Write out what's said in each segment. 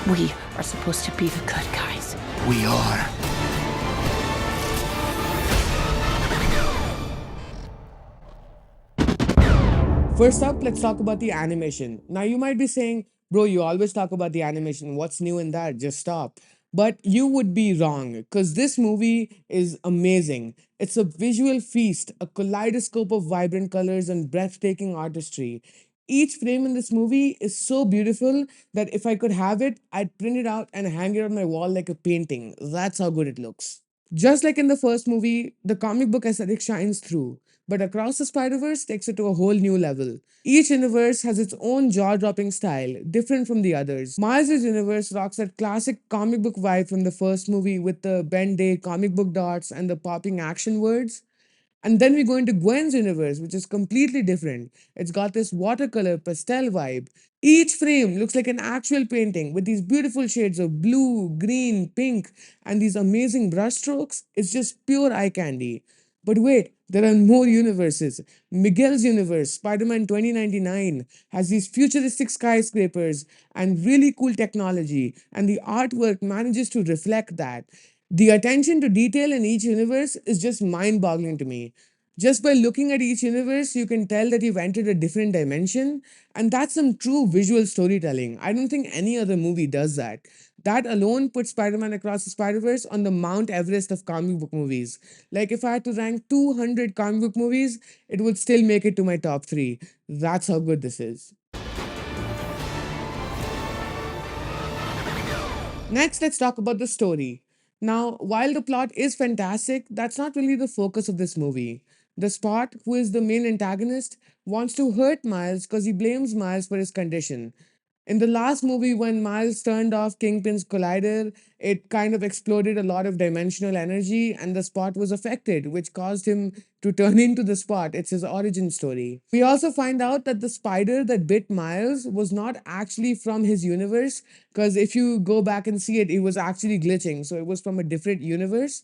We are supposed to be the good guys. We are. First up, let's talk about the animation. Now, you might be saying, bro, you always talk about the animation. What's new in that? Just stop. But you would be wrong because this movie is amazing. It's a visual feast, a kaleidoscope of vibrant colors and breathtaking artistry. Each frame in this movie is so beautiful that if I could have it, I'd print it out and hang it on my wall like a painting. That's how good it looks. Just like in the first movie, the comic book aesthetic shines through, but Across the Spider Verse takes it to a whole new level. Each universe has its own jaw dropping style, different from the others. Miles' universe rocks that classic comic book vibe from the first movie with the Ben Day comic book dots and the popping action words. And then we go into Gwen's universe, which is completely different. It's got this watercolor pastel vibe. Each frame looks like an actual painting with these beautiful shades of blue, green, pink, and these amazing brushstrokes. It's just pure eye candy. But wait, there are more universes. Miguel's universe, Spider Man 2099, has these futuristic skyscrapers and really cool technology, and the artwork manages to reflect that. The attention to detail in each universe is just mind boggling to me. Just by looking at each universe, you can tell that you've entered a different dimension, and that's some true visual storytelling. I don't think any other movie does that. That alone puts Spider Man Across the Spider Verse on the Mount Everest of comic book movies. Like, if I had to rank 200 comic book movies, it would still make it to my top three. That's how good this is. Next, let's talk about the story. Now, while the plot is fantastic, that's not really the focus of this movie. The Spot, who is the main antagonist, wants to hurt Miles because he blames Miles for his condition. In the last movie, when Miles turned off Kingpin's collider, it kind of exploded a lot of dimensional energy, and the Spot was affected, which caused him to turn into the Spot. It's his origin story. We also find out that the spider that bit Miles was not actually from his universe, because if you go back and see it, it was actually glitching. So it was from a different universe.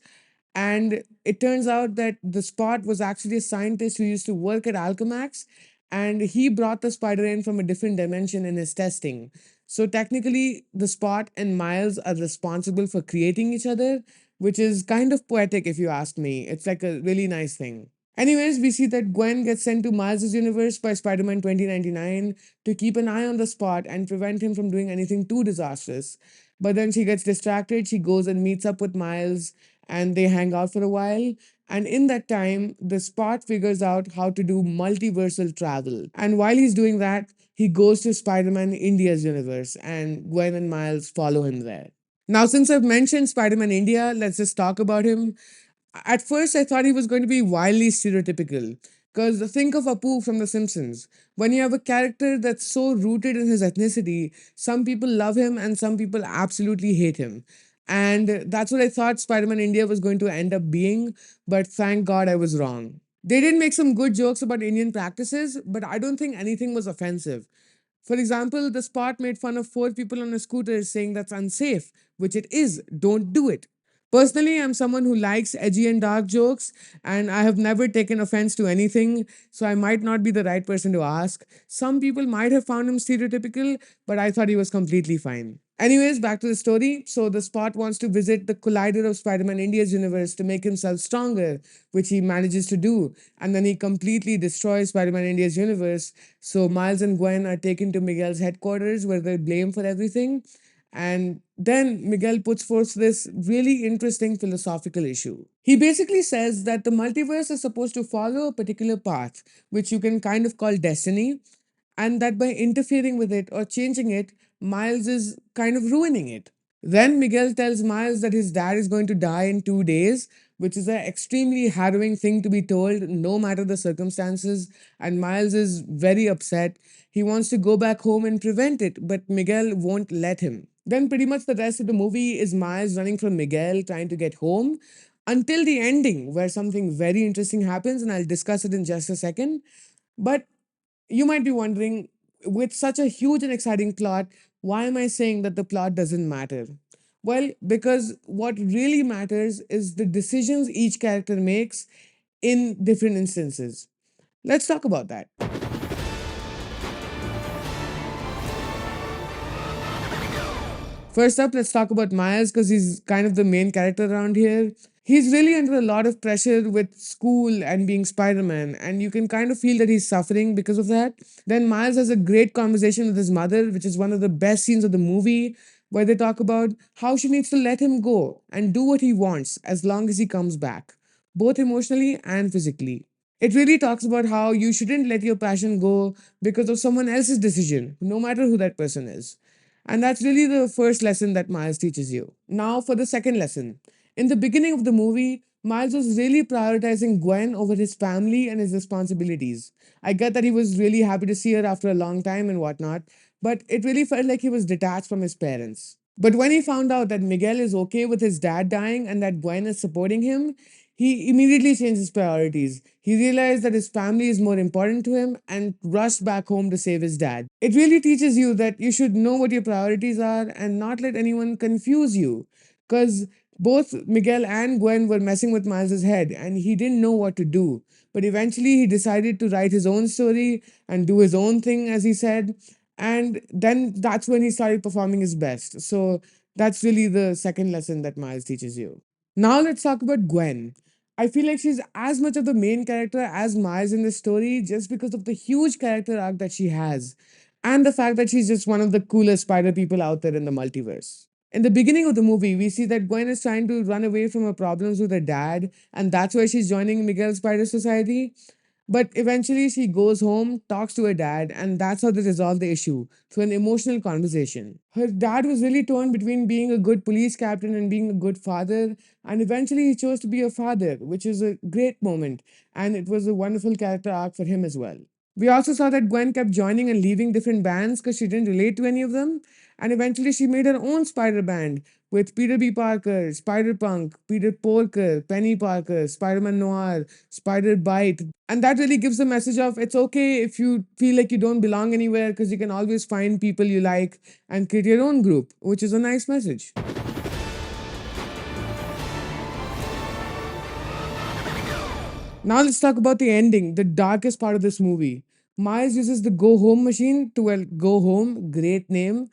And it turns out that the Spot was actually a scientist who used to work at Alchemax, and he brought the spider in from a different dimension in his testing. So technically, the Spot and Miles are responsible for creating each other, which is kind of poetic if you ask me. It's like a really nice thing. Anyways, we see that Gwen gets sent to Miles' universe by Spider Man 2099 to keep an eye on the Spot and prevent him from doing anything too disastrous. But then she gets distracted, she goes and meets up with Miles, and they hang out for a while. And in that time, the Spot figures out how to do multiversal travel. And while he's doing that, he goes to Spider Man India's universe, and Gwen and Miles follow him there. Now, since I've mentioned Spider Man India, let's just talk about him. At first, I thought he was going to be wildly stereotypical. Because think of Apu from The Simpsons. When you have a character that's so rooted in his ethnicity, some people love him and some people absolutely hate him. And that's what I thought Spider Man India was going to end up being, but thank God I was wrong. They did make some good jokes about Indian practices, but I don't think anything was offensive. For example, the Spot made fun of four people on a scooter saying that's unsafe, which it is. Don't do it. Personally, I'm someone who likes edgy and dark jokes, and I have never taken offense to anything, so I might not be the right person to ask. Some people might have found him stereotypical, but I thought he was completely fine. Anyways, back to the story. So, the Spot wants to visit the collider of Spider Man India's universe to make himself stronger, which he manages to do. And then he completely destroys Spider Man India's universe. So, Miles and Gwen are taken to Miguel's headquarters where they're blamed for everything. And then Miguel puts forth this really interesting philosophical issue. He basically says that the multiverse is supposed to follow a particular path, which you can kind of call destiny, and that by interfering with it or changing it, Miles is kind of ruining it. Then Miguel tells Miles that his dad is going to die in 2 days, which is an extremely harrowing thing to be told, no matter the circumstances. And Miles is very upset. He wants to go back home and prevent it, but Miguel won't let him. Then, pretty much the rest of the movie is Miles running from Miguel, trying to get home, until the ending, where something very interesting happens, and I'll discuss it in just a second. But you might be wondering, with such a huge and exciting plot, why am I saying that the plot doesn't matter? Well, because what really matters is the decisions each character makes in different instances. Let's talk about that. First up, let's talk about Miles because he's kind of the main character around here. He's really under a lot of pressure with school and being Spider Man, and you can kind of feel that he's suffering because of that. Then Miles has a great conversation with his mother, which is one of the best scenes of the movie, where they talk about how she needs to let him go and do what he wants as long as he comes back, both emotionally and physically. It really talks about how you shouldn't let your passion go because of someone else's decision, no matter who that person is. And that's really the first lesson that Miles teaches you. Now, for the second lesson. In the beginning of the movie, Miles was really prioritizing Gwen over his family and his responsibilities. I get that he was really happy to see her after a long time and whatnot, but it really felt like he was detached from his parents. But when he found out that Miguel is okay with his dad dying and that Gwen is supporting him, he immediately changed his priorities. He realized that his family is more important to him and rushed back home to save his dad. It really teaches you that you should know what your priorities are and not let anyone confuse you. Because both Miguel and Gwen were messing with Miles's head and he didn't know what to do. But eventually he decided to write his own story and do his own thing, as he said. And then that's when he started performing his best. So that's really the second lesson that Miles teaches you. Now let's talk about Gwen. I feel like she's as much of the main character as Miles in this story just because of the huge character arc that she has and the fact that she's just one of the coolest spider people out there in the multiverse. In the beginning of the movie, we see that Gwen is trying to run away from her problems with her dad, and that's why she's joining Miguel's Spider Society. But eventually, she goes home, talks to her dad, and that's how they resolve the issue through an emotional conversation. Her dad was really torn between being a good police captain and being a good father, and eventually, he chose to be a father, which is a great moment, and it was a wonderful character arc for him as well. We also saw that Gwen kept joining and leaving different bands because she didn't relate to any of them, and eventually, she made her own spider band with Peter B. Parker, Spider Punk, Peter Porker, Penny Parker, Spider Man Noir, Spider Bite. And that really gives the message of it's okay if you feel like you don't belong anywhere because you can always find people you like and create your own group, which is a nice message. Now let's talk about the ending, the darkest part of this movie. Miles uses the go home machine to, well, go home, great name,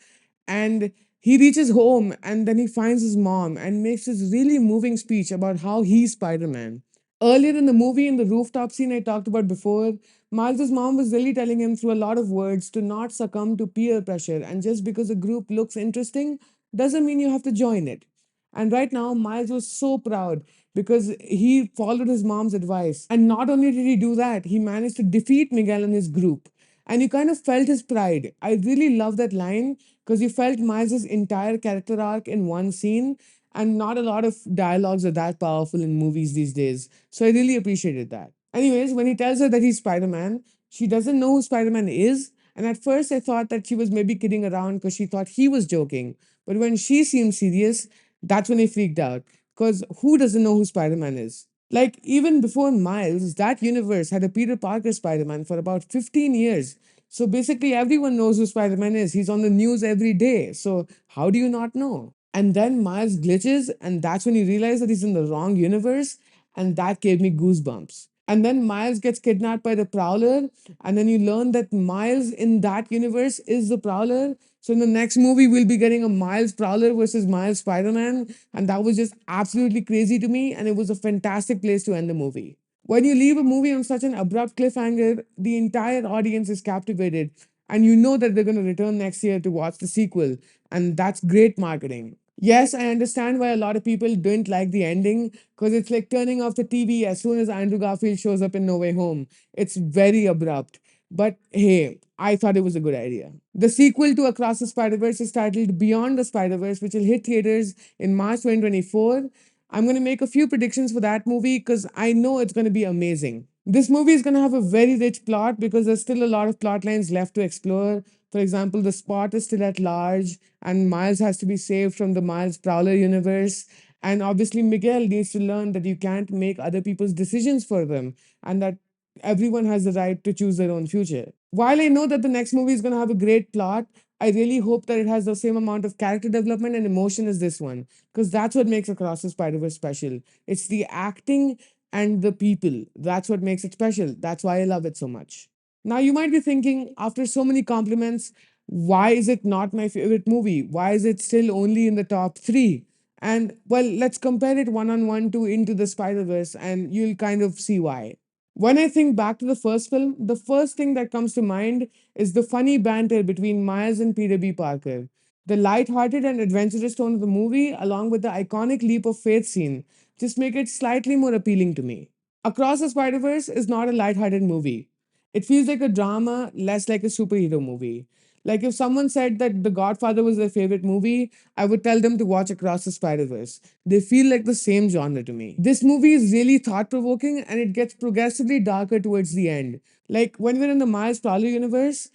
and he reaches home and then he finds his mom and makes this really moving speech about how he's Spider Man. Earlier in the movie, in the rooftop scene I talked about before, Miles's mom was really telling him through a lot of words to not succumb to peer pressure, and just because a group looks interesting doesn't mean you have to join it. And right now, Miles was so proud because he followed his mom's advice. And not only did he do that, he managed to defeat Miguel and his group. And you kind of felt his pride. I really love that line because you felt Miles's entire character arc in one scene. And not a lot of dialogues are that powerful in movies these days. So I really appreciated that. Anyways, when he tells her that he's Spider Man, she doesn't know who Spider Man is. And at first, I thought that she was maybe kidding around because she thought he was joking. But when she seemed serious, that's when he freaked out. Because who doesn't know who Spider Man is? Like, even before Miles, that universe had a Peter Parker Spider Man for about 15 years. So basically, everyone knows who Spider Man is. He's on the news every day. So, how do you not know? And then Miles glitches, and that's when you realize that he's in the wrong universe. And that gave me goosebumps. And then Miles gets kidnapped by the Prowler, and then you learn that Miles in that universe is the Prowler. So in the next movie, we'll be getting a Miles Prowler versus Miles Spider Man. And that was just absolutely crazy to me. And it was a fantastic place to end the movie. When you leave a movie on such an abrupt cliffhanger, the entire audience is captivated. And you know that they're going to return next year to watch the sequel. And that's great marketing. Yes, I understand why a lot of people didn't like the ending because it's like turning off the TV as soon as Andrew Garfield shows up in No Way Home. It's very abrupt. But hey, I thought it was a good idea. The sequel to Across the Spider Verse is titled Beyond the Spider Verse, which will hit theaters in March 2024. I'm going to make a few predictions for that movie because I know it's going to be amazing. This movie is going to have a very rich plot because there's still a lot of plot lines left to explore. For example, the Spot is still at large, and Miles has to be saved from the Miles Prowler universe. And obviously, Miguel needs to learn that you can't make other people's decisions for them, and that everyone has the right to choose their own future. While I know that the next movie is going to have a great plot, I really hope that it has the same amount of character development and emotion as this one, because that's what makes Across the Spider Verse special. It's the acting and the people. That's what makes it special. That's why I love it so much. Now, you might be thinking, after so many compliments, Why is it not my favorite movie? Why is it still only in the top three? And well, let's compare it one on one to Into the Spider Verse, and you'll kind of see why. When I think back to the first film, the first thing that comes to mind is the funny banter between Miles and Peter B. Parker. The light-hearted and adventurous tone of the movie, along with the iconic leap of faith scene, just make it slightly more appealing to me. Across the Spider Verse is not a light-hearted movie. It feels like a drama, less like a superhero movie. Like if someone said that The Godfather was their favorite movie, I would tell them to watch Across the Spider Verse. They feel like the same genre to me. This movie is really thought provoking and it gets progressively darker towards the end. Like when we're in the Miles Prowler universe,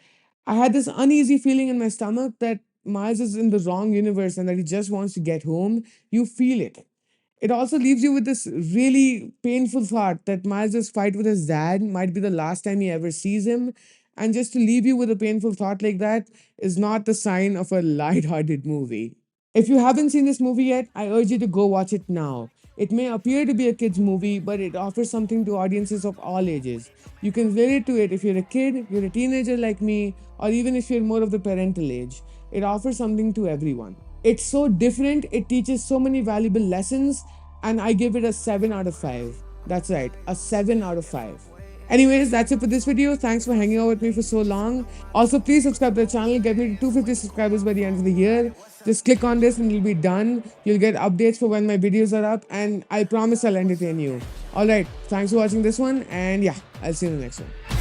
I had this uneasy feeling in my stomach that Miles is in the wrong universe and that he just wants to get home. You feel it. It also leaves you with this really painful thought that Miles' fight with his dad might be the last time he ever sees him. And just to leave you with a painful thought like that is not the sign of a light-hearted movie. If you haven't seen this movie yet, I urge you to go watch it now. It may appear to be a kid's movie, but it offers something to audiences of all ages. You can relate to it if you're a kid, you're a teenager like me, or even if you're more of the parental age. It offers something to everyone. It's so different, it teaches so many valuable lessons, and I give it a 7 out of 5. That's right, a 7 out of 5. Anyways, that's it for this video. Thanks for hanging out with me for so long. Also, please subscribe to the channel. Get me to 250 subscribers by the end of the year. Just click on this and it'll be done. You'll get updates for when my videos are up, and I promise I'll entertain you. Alright, thanks for watching this one, and yeah, I'll see you in the next one.